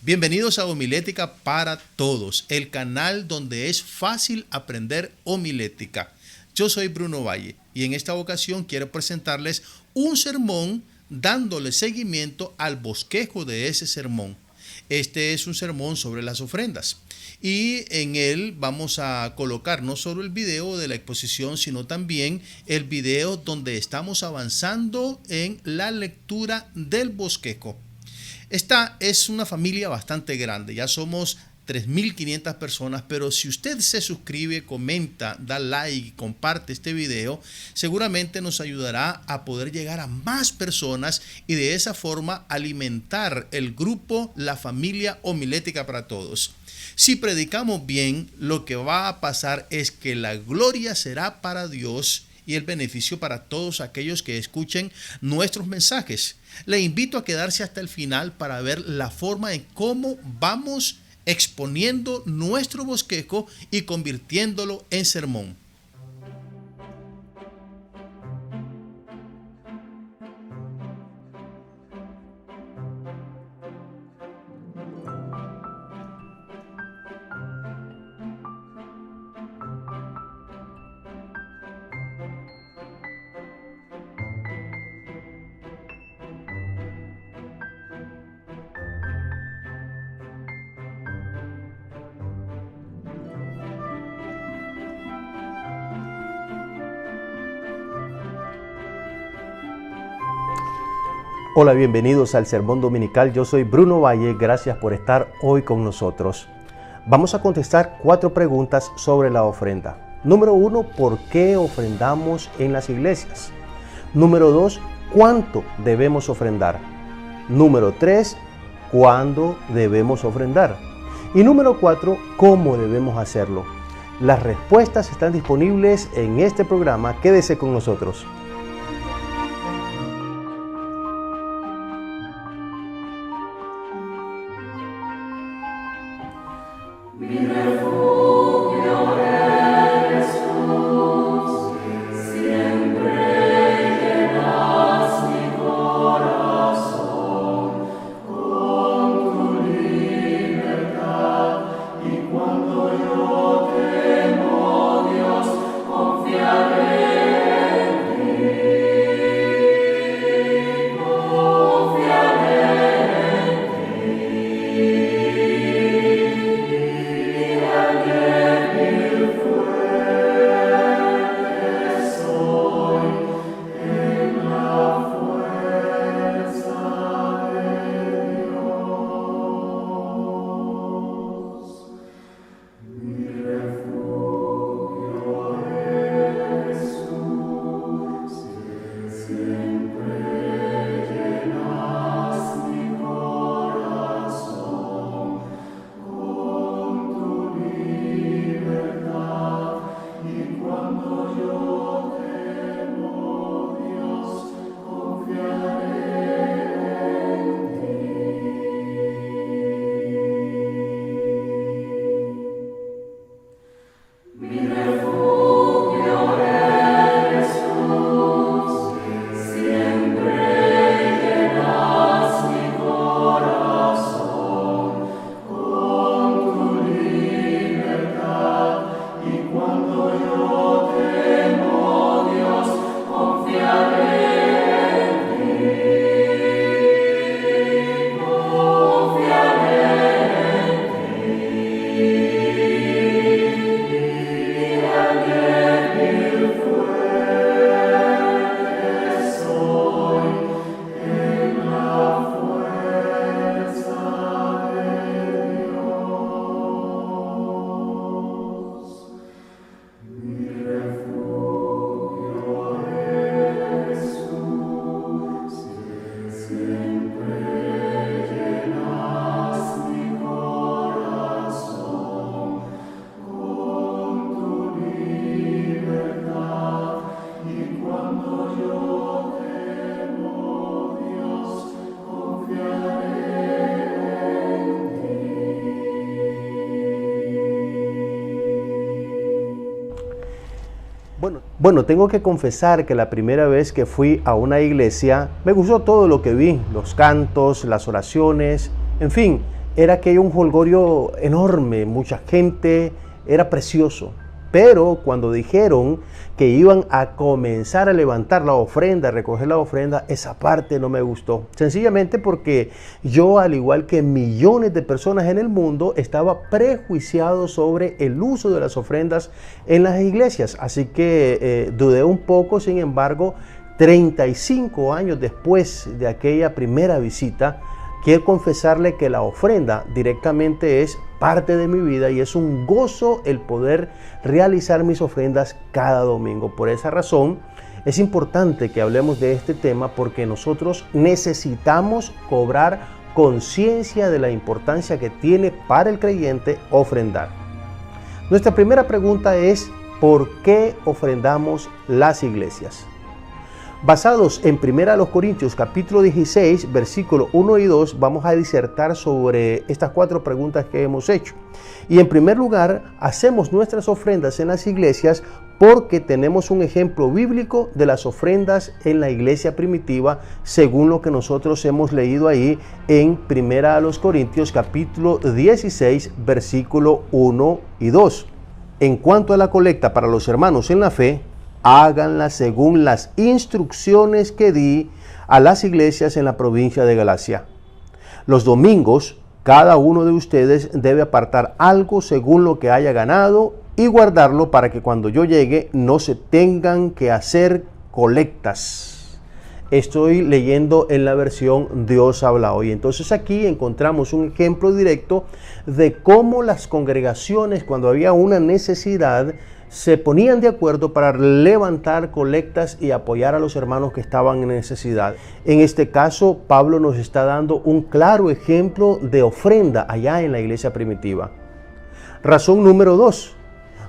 Bienvenidos a Homilética para Todos, el canal donde es fácil aprender homilética. Yo soy Bruno Valle y en esta ocasión quiero presentarles un sermón dándole seguimiento al bosquejo de ese sermón. Este es un sermón sobre las ofrendas y en él vamos a colocar no solo el video de la exposición, sino también el video donde estamos avanzando en la lectura del bosquejo. Esta es una familia bastante grande, ya somos 3.500 personas, pero si usted se suscribe, comenta, da like y comparte este video, seguramente nos ayudará a poder llegar a más personas y de esa forma alimentar el grupo, la familia Homilética para Todos. Si predicamos bien, lo que va a pasar es que la gloria será para Dios y el beneficio para todos aquellos que escuchen nuestros mensajes. Le invito a quedarse hasta el final para ver la forma en cómo vamos exponiendo nuestro bosquejo y convirtiéndolo en sermón. Hola, bienvenidos al Sermón Dominical. Yo soy Bruno Valle, gracias por estar hoy con nosotros. Vamos a contestar 4 preguntas sobre la ofrenda. Número 1, ¿por qué ofrendamos en las iglesias? Número 2, ¿cuánto debemos ofrendar? Número 3, ¿cuándo debemos ofrendar? Y número 4, ¿cómo debemos hacerlo? Las respuestas están disponibles en este programa. Quédese con nosotros. Bueno, tengo que confesar que la primera vez que fui a una iglesia me gustó todo lo que vi, los cantos, las oraciones, en fin, era aquello un jolgorio enorme, mucha gente, era precioso. Pero cuando dijeron que iban a comenzar a levantar la ofrenda, a recoger la ofrenda, esa parte no me gustó. Sencillamente porque yo, al igual que millones de personas en el mundo, estaba prejuiciado sobre el uso de las ofrendas en las iglesias. Así que dudé un poco. Sin embargo, 35 años después de aquella primera visita, quiero confesarle que la ofrenda directamente es parte de mi vida y es un gozo el poder realizar mis ofrendas cada domingo. Por esa razón es importante que hablemos de este tema, porque nosotros necesitamos cobrar conciencia de la importancia que tiene para el creyente ofrendar. Nuestra primera pregunta es: ¿por qué ofrendamos las iglesias? Basados en 1 Corintios capítulo 16, versículos 1 y 2, vamos a disertar sobre estas 4 preguntas que hemos hecho. Y en primer lugar, hacemos nuestras ofrendas en las iglesias porque tenemos un ejemplo bíblico de las ofrendas en la iglesia primitiva, según lo que nosotros hemos leído ahí en 1 Corintios capítulo 16, versículo 1 y 2. En cuanto a la colecta para los hermanos en la fe, háganla según las instrucciones que di a las iglesias en la provincia de Galacia. Los domingos, cada uno de ustedes debe apartar algo según lo que haya ganado y guardarlo para que cuando yo llegue no se tengan que hacer colectas. Estoy leyendo en la versión Dios habla hoy. Entonces aquí encontramos un ejemplo directo de cómo las congregaciones, cuando había una necesidad, se ponían de acuerdo para levantar colectas y apoyar a los hermanos que estaban en necesidad. En este caso, Pablo nos está dando un claro ejemplo de ofrenda allá en la iglesia primitiva. Razón número 2.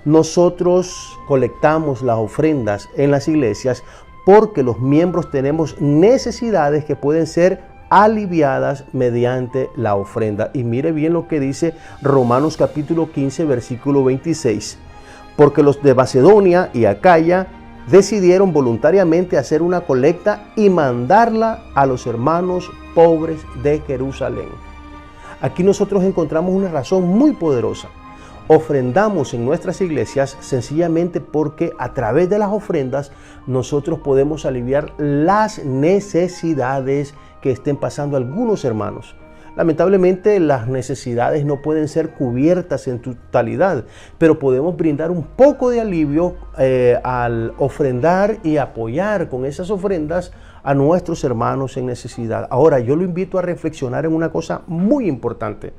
Nosotros colectamos las ofrendas en las iglesias porque los miembros tenemos necesidades que pueden ser aliviadas mediante la ofrenda. Y mire bien lo que dice Romanos capítulo 15, versículo 26. Porque los de Macedonia y Acaya decidieron voluntariamente hacer una colecta y mandarla a los hermanos pobres de Jerusalén. Aquí nosotros encontramos una razón muy poderosa. Ofrendamos en nuestras iglesias sencillamente porque a través de las ofrendas nosotros podemos aliviar las necesidades que estén pasando algunos hermanos. Lamentablemente las necesidades no pueden ser cubiertas en totalidad, pero podemos brindar un poco de alivio al ofrendar y apoyar con esas ofrendas a nuestros hermanos en necesidad. Ahora, yo lo invito a reflexionar en una cosa muy importante.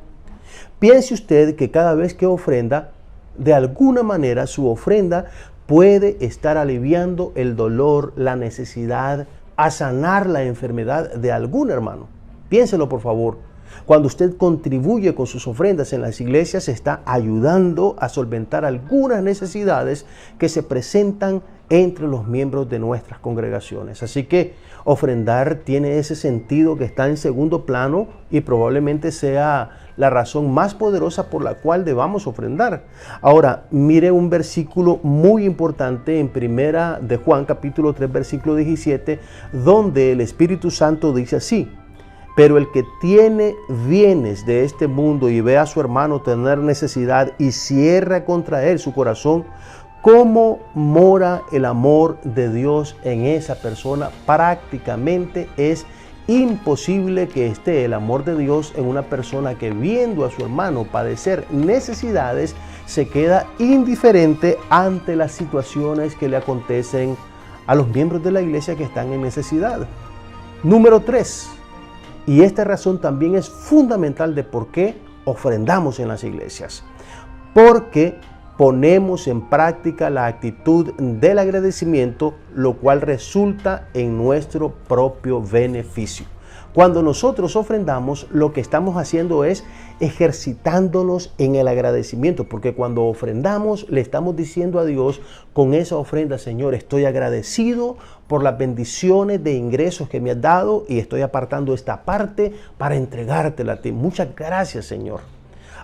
Piense usted que cada vez que ofrenda, de alguna manera su ofrenda puede estar aliviando el dolor, la necesidad, a sanar la enfermedad de algún hermano. Piénselo, por favor. Cuando usted contribuye con sus ofrendas en las iglesias, está ayudando a solventar algunas necesidades que se presentan entre los miembros de nuestras congregaciones. Así que ofrendar tiene ese sentido que está en segundo plano y probablemente sea la razón más poderosa por la cual debamos ofrendar. Ahora, mire un versículo muy importante en Primera de Juan, capítulo 3, versículo 17, donde el Espíritu Santo dice así: pero el que tiene bienes de este mundo y ve a su hermano tener necesidad y cierra contra él su corazón, ¿cómo mora el amor de Dios en esa persona? Prácticamente es imposible que esté el amor de Dios en una persona que, viendo a su hermano padecer necesidades, se queda indiferente ante las situaciones que le acontecen a los miembros de la iglesia que están en necesidad. Número 3. Y esta razón también es fundamental de por qué ofrendamos en las iglesias. Porque ponemos en práctica la actitud del agradecimiento, lo cual resulta en nuestro propio beneficio. Cuando nosotros ofrendamos, lo que estamos haciendo es ejercitándonos en el agradecimiento, porque cuando ofrendamos le estamos diciendo a Dios con esa ofrenda: Señor, estoy agradecido por las bendiciones de ingresos que me has dado y estoy apartando esta parte para entregártela a ti. Muchas gracias, Señor.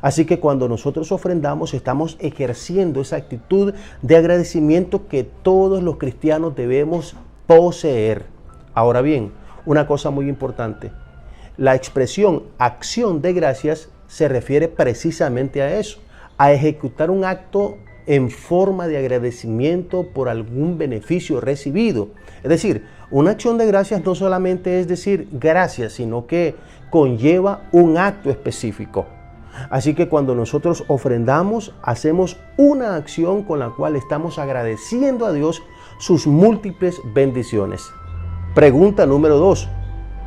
Así que cuando nosotros ofrendamos, estamos ejerciendo esa actitud de agradecimiento que todos los cristianos debemos poseer. Ahora bien, una cosa muy importante: la expresión acción de gracias se refiere precisamente a eso, a ejecutar un acto en forma de agradecimiento por algún beneficio recibido. Es decir, una acción de gracias no solamente es decir gracias, sino que conlleva un acto específico. Así que cuando nosotros ofrendamos, hacemos una acción con la cual estamos agradeciendo a Dios sus múltiples bendiciones. Pregunta número 2.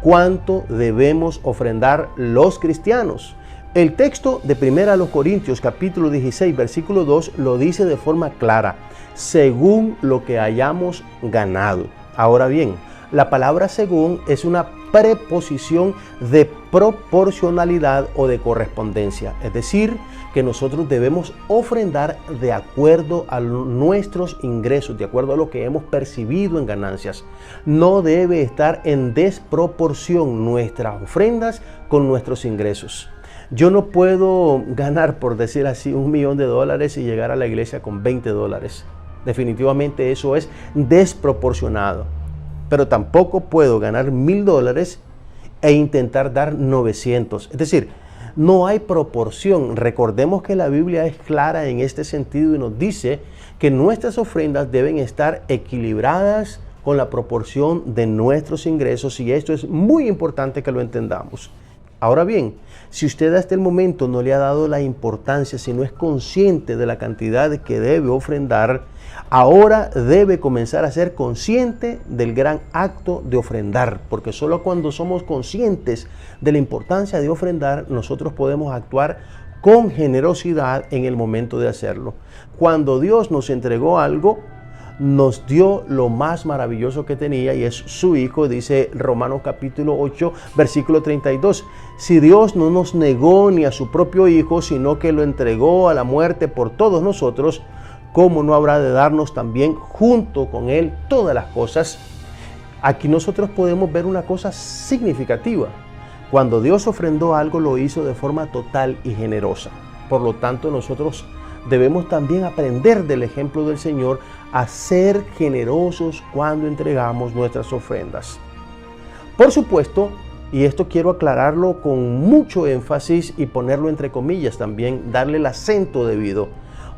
¿Cuánto debemos ofrendar los cristianos? El texto de 1 Corintios capítulo 16 versículo 2 lo dice de forma clara, según lo que hayamos ganado. Ahora bien, la palabra según es una preposición de proporcionalidad o de correspondencia, es decir, que nosotros debemos ofrendar de acuerdo a nuestros ingresos, de acuerdo a lo que hemos percibido en ganancias. No debe estar en desproporción nuestras ofrendas con nuestros ingresos. Yo no puedo ganar, por decir así, $1,000,000 y llegar a la iglesia con $20. Definitivamente eso es desproporcionado. Pero tampoco puedo ganar $1,000 e intentar dar 900. Es decir, no hay proporción. Recordemos que la Biblia es clara en este sentido y nos dice que nuestras ofrendas deben estar equilibradas con la proporción de nuestros ingresos, y esto es muy importante que lo entendamos. Ahora bien, si usted hasta el momento no le ha dado la importancia, si no es consciente de la cantidad que debe ofrendar, ahora debe comenzar a ser consciente del gran acto de ofrendar, porque solo cuando somos conscientes de la importancia de ofrendar, nosotros podemos actuar con generosidad en el momento de hacerlo. Cuando Dios nos entregó algo, nos dio lo más maravilloso que tenía, y es su Hijo. Dice Romanos capítulo 8, versículo 32. Si Dios no nos negó ni a su propio Hijo, sino que lo entregó a la muerte por todos nosotros, ¿cómo no habrá de darnos también junto con Él todas las cosas? Aquí nosotros podemos ver una cosa significativa. Cuando Dios ofrendó algo, lo hizo de forma total y generosa. Por lo tanto, nosotros debemos también aprender del ejemplo del Señor a ser generosos cuando entregamos nuestras ofrendas. Por supuesto, y esto quiero aclararlo con mucho énfasis y ponerlo entre comillas también, darle el acento debido.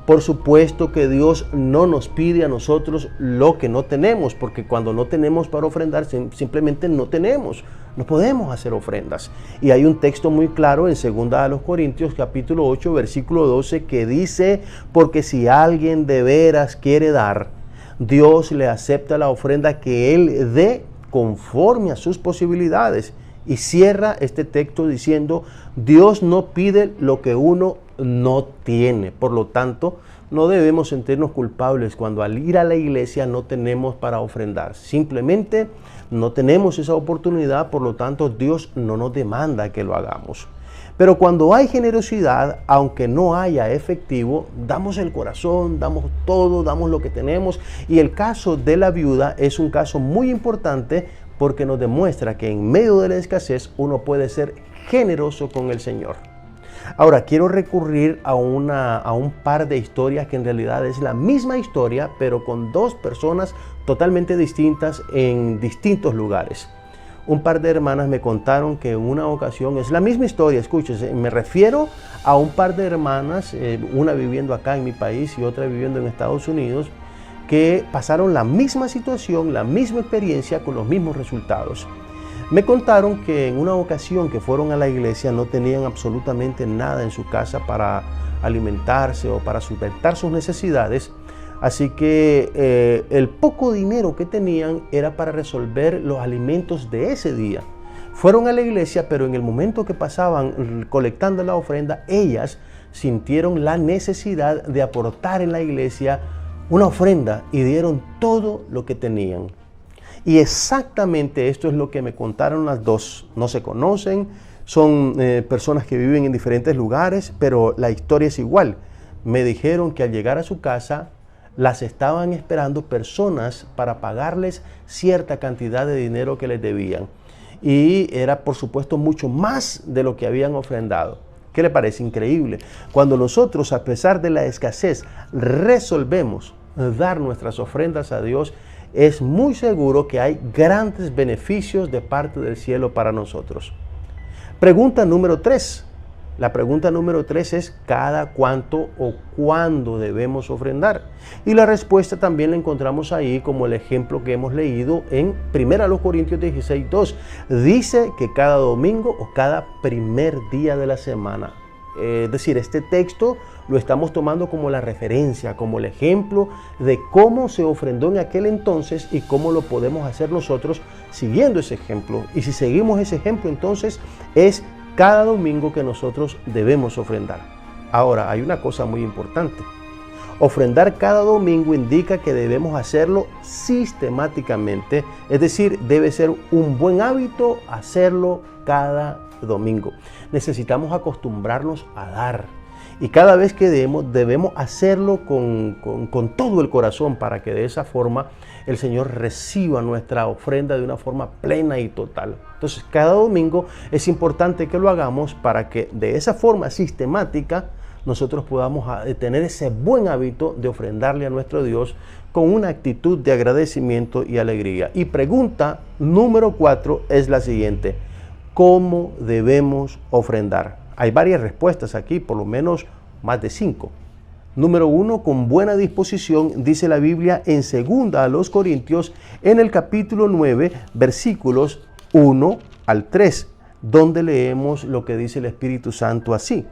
Por supuesto que Dios no nos pide a nosotros lo que no tenemos, porque cuando no tenemos para ofrendar, simplemente no tenemos. No podemos hacer ofrendas. Y hay un texto muy claro en 2 Corintios capítulo 8 versículo 12 que dice: porque si alguien de veras quiere dar, Dios le acepta la ofrenda que él dé conforme a sus posibilidades. Y cierra este texto diciendo: Dios no pide lo que uno no tiene. Por lo tanto, no debemos sentirnos culpables cuando al ir a la iglesia no tenemos para ofrendar. Simplemente no tenemos esa oportunidad, por lo tanto Dios no nos demanda que lo hagamos. Pero cuando hay generosidad, aunque no haya efectivo, damos el corazón, damos todo, damos lo que tenemos. Y el caso de la viuda es un caso muy importante porque nos demuestra que en medio de la escasez uno puede ser generoso con el Señor. Ahora, quiero recurrir a un par de historias que en realidad es la misma historia, pero con dos personas totalmente distintas en distintos lugares. Un par de hermanas me contaron que en una ocasión, es la misma historia, escúchese, me refiero a un par de hermanas, una viviendo acá en mi país y otra viviendo en Estados Unidos, que pasaron la misma situación, la misma experiencia con los mismos resultados. Me contaron que en una ocasión que fueron a la iglesia no tenían absolutamente nada en su casa para alimentarse o para suplentar sus necesidades, así que el poco dinero que tenían era para resolver los alimentos de ese día. Fueron a la iglesia, pero en el momento que pasaban colectando la ofrenda, ellas sintieron la necesidad de aportar en la iglesia una ofrenda y dieron todo lo que tenían. Y exactamente esto es lo que me contaron las dos. No se conocen, son personas que viven en diferentes lugares, pero la historia es igual. Me dijeron que al llegar a su casa las estaban esperando personas para pagarles cierta cantidad de dinero que les debían. Y era, por supuesto, mucho más de lo que habían ofrendado. ¿Qué le parece? Increíble. Cuando nosotros, a pesar de la escasez, resolvemos dar nuestras ofrendas a Dios, es muy seguro que hay grandes beneficios de parte del cielo para nosotros. Pregunta número 3. La pregunta número 3 es ¿cada cuánto o cuándo debemos ofrendar? Y la respuesta también la encontramos ahí como el ejemplo que hemos leído en 1 Corintios 16:2. Dice que cada domingo o cada primer día de la semana. Es decir, este texto lo estamos tomando como la referencia, como el ejemplo de cómo se ofrendó en aquel entonces y cómo lo podemos hacer nosotros siguiendo ese ejemplo. Y si seguimos ese ejemplo, entonces es cada domingo que nosotros debemos ofrendar. Ahora, hay una cosa muy importante. Ofrendar cada domingo indica que debemos hacerlo sistemáticamente, es decir, debe ser un buen hábito hacerlo cada domingo. Necesitamos acostumbrarnos a dar y cada vez que debemos hacerlo con todo el corazón para que de esa forma el Señor reciba nuestra ofrenda de una forma plena y total. Entonces, cada domingo es importante que lo hagamos para que de esa forma sistemática nosotros podamos tener ese buen hábito de ofrendarle a nuestro Dios con una actitud de agradecimiento y alegría. Y pregunta número 4 es la siguiente: ¿cómo debemos ofrendar? Hay varias respuestas aquí, por lo menos más de 5. Número 1, con buena disposición, dice la Biblia en 2 Corintios, en el capítulo 9, versículos 1 al 3, donde leemos lo que dice el Espíritu Santo así: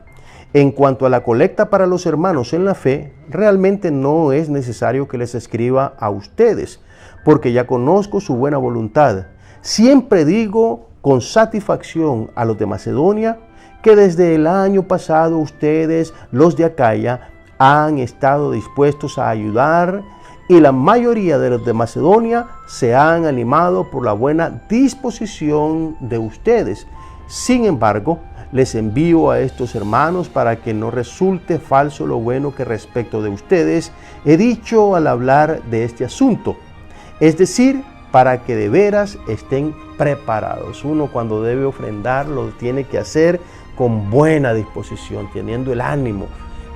en cuanto a la colecta para los hermanos en la fe, realmente no es necesario que les escriba a ustedes, porque ya conozco su buena voluntad. Siempre digo con satisfacción a los de Macedonia que desde el año pasado ustedes, los de Acaya, han estado dispuestos a ayudar y la mayoría de los de Macedonia se han animado por la buena disposición de ustedes. Sin embargo, les envío a estos hermanos para que no resulte falso lo bueno que respecto de ustedes he dicho al hablar de este asunto. Es decir, para que de veras estén preparados. Uno cuando debe ofrendar lo tiene que hacer con buena disposición, teniendo el ánimo,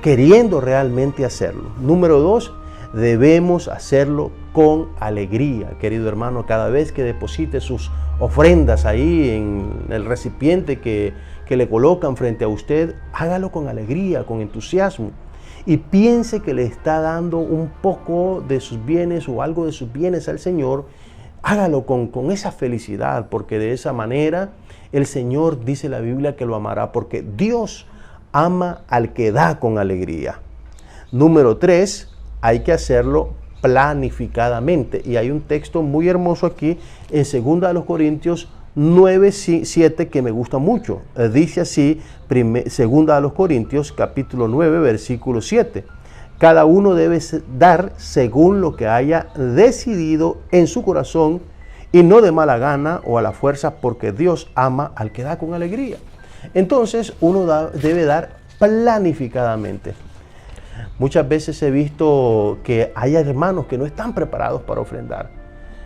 queriendo realmente hacerlo. Número 2, debemos hacerlo con alegría. Querido hermano, cada vez que deposite sus ofrendas ahí en el recipiente que le colocan frente a usted, hágalo con alegría, con entusiasmo. Y piense que le está dando un poco de sus bienes o algo de sus bienes al Señor. Hágalo con esa felicidad, porque de esa manera el Señor, dice la Biblia, que lo amará, porque Dios ama al que da con alegría. Número 3, hay que hacerlo planificadamente. Y hay un texto muy hermoso aquí en 2 Corintios 9:7 que me gusta mucho. Dice así, 2 Corintios capítulo 9, versículo 7. Cada uno debe dar según lo que haya decidido en su corazón y no de mala gana o a la fuerza, porque Dios ama al que da con alegría. Entonces uno debe dar planificadamente. Muchas veces he visto que hay hermanos que no están preparados para ofrendar.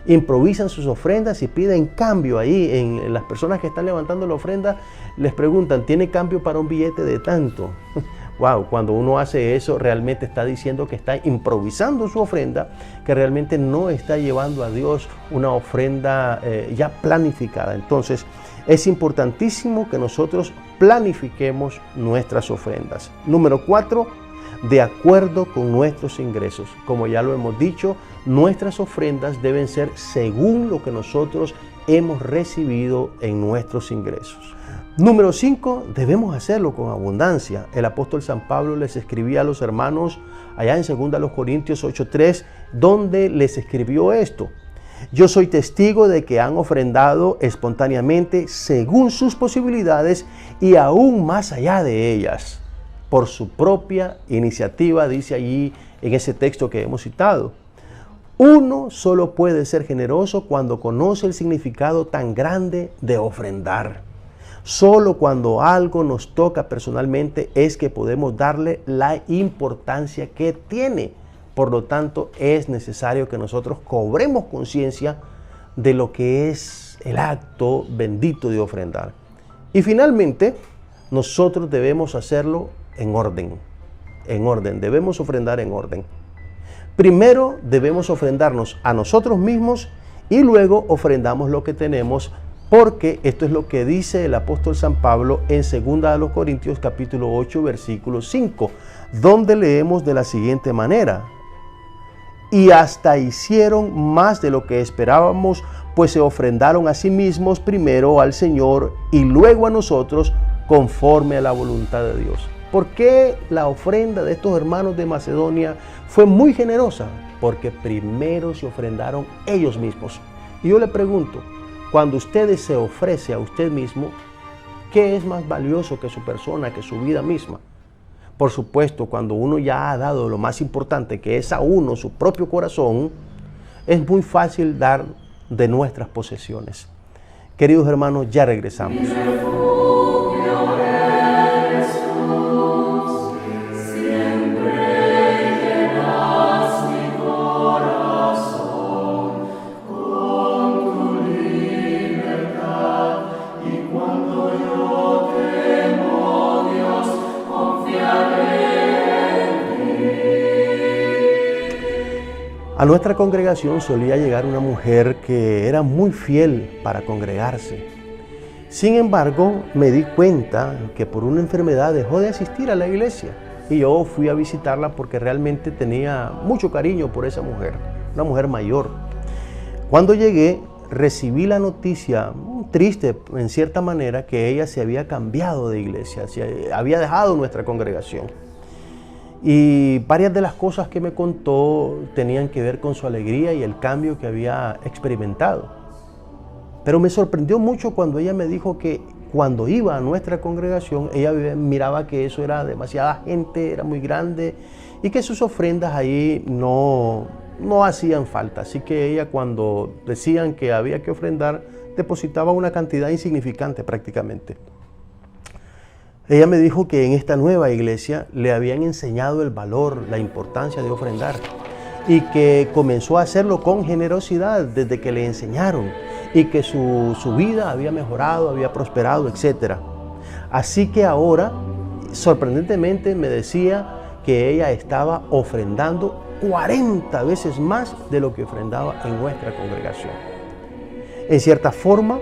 Improvisan sus ofrendas y piden cambio ahí. En las personas que están levantando la ofrenda les preguntan, ¿tiene cambio para un billete de tanto? Wow, cuando uno hace eso realmente está diciendo que está improvisando su ofrenda, que realmente no está llevando a Dios una ofrenda ya planificada. Entonces es importantísimo que nosotros planifiquemos nuestras ofrendas. Número 4, de acuerdo con nuestros ingresos. Como ya lo hemos dicho, nuestras ofrendas deben ser según lo que nosotros hemos recibido en nuestros ingresos. Número 5, debemos hacerlo con abundancia. El apóstol San Pablo les escribía a los hermanos allá en 2 Corintios 8:3, donde les escribió esto: yo soy testigo de que han ofrendado espontáneamente según sus posibilidades y aún más allá de ellas, por su propia iniciativa, dice allí en ese texto que hemos citado. Uno solo puede ser generoso cuando conoce el significado tan grande de ofrendar. Solo cuando algo nos toca personalmente es que podemos darle la importancia que tiene. Por lo tanto, es necesario que nosotros cobremos conciencia de lo que es el acto bendito de ofrendar. Y finalmente, nosotros debemos hacerlo en orden. En orden, debemos ofrendar en orden. Primero debemos ofrendarnos a nosotros mismos y luego ofrendamos lo que tenemos Porque esto es lo que dice el apóstol San Pablo en 2 Corintios capítulo 8 versículo 5, donde leemos de la siguiente manera: y hasta hicieron más de lo que esperábamos, pues se ofrendaron a sí mismos primero al Señor y luego a nosotros conforme a la voluntad de Dios. ¿Por qué la ofrenda de estos hermanos de Macedonia fue muy generosa? Porque primero se ofrendaron ellos mismos. Y yo le pregunto, cuando usted se ofrece a usted mismo, ¿qué es más valioso que su persona, que su vida misma? Por supuesto, cuando uno ya ha dado lo más importante, que es a uno, su propio corazón, es muy fácil dar de nuestras posesiones. Queridos hermanos, ya regresamos. A nuestra congregación solía llegar una mujer que era muy fiel para congregarse. Sin embargo, me di cuenta que por una enfermedad dejó de asistir a la iglesia. Y yo fui a visitarla porque realmente tenía mucho cariño por esa mujer, una mujer mayor. Cuando llegué, recibí la noticia, triste en cierta manera, que ella se había cambiado de iglesia, se había dejado nuestra congregación. Y varias de las cosas que me contó tenían que ver con su alegría y el cambio que había experimentado. Pero me sorprendió mucho cuando ella me dijo que cuando iba a nuestra congregación, ella miraba que eso era demasiada gente, era muy grande y que sus ofrendas ahí no hacían falta. Así que ella, cuando decían que había que ofrendar, depositaba una cantidad insignificante prácticamente. Ella me dijo que en esta nueva iglesia le habían enseñado el valor, la importancia de ofrendar y que comenzó a hacerlo con generosidad desde que le enseñaron y que su vida había mejorado, había prosperado, etc. Así que ahora, sorprendentemente, me decía que ella estaba ofrendando 40 veces más de lo que ofrendaba en nuestra congregación. En cierta forma,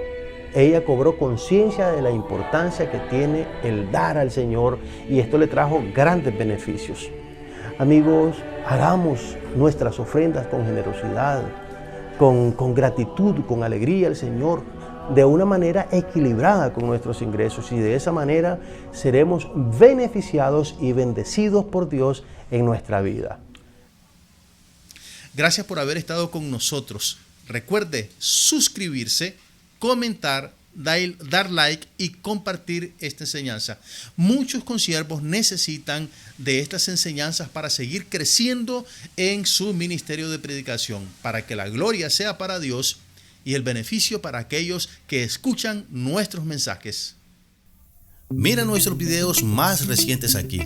ella cobró conciencia de la importancia que tiene el dar al Señor y esto le trajo grandes beneficios. Amigos, hagamos nuestras ofrendas con generosidad, con gratitud, con alegría al Señor, de una manera equilibrada con nuestros ingresos y de esa manera seremos beneficiados y bendecidos por Dios en nuestra vida. Gracias por haber estado con nosotros. Recuerde suscribirse, comentar, dar like y compartir esta enseñanza. Muchos consiervos necesitan de estas enseñanzas para seguir creciendo en su ministerio de predicación, para que la gloria sea para Dios y el beneficio para aquellos que escuchan nuestros mensajes. Mira nuestros videos más recientes aquí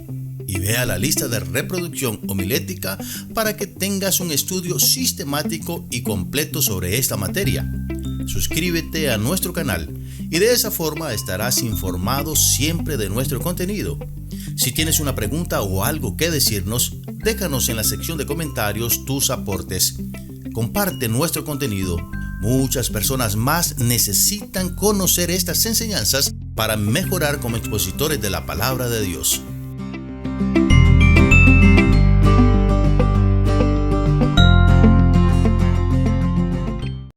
y vea la lista de reproducción homilética para que tengas un estudio sistemático y completo sobre esta materia. Suscríbete a nuestro canal y de esa forma estarás informado siempre de nuestro contenido. Si tienes una pregunta o algo que decirnos, déjanos en la sección de comentarios tus aportes. Comparte nuestro contenido. Muchas personas más necesitan conocer estas enseñanzas para mejorar como expositores de la palabra de Dios.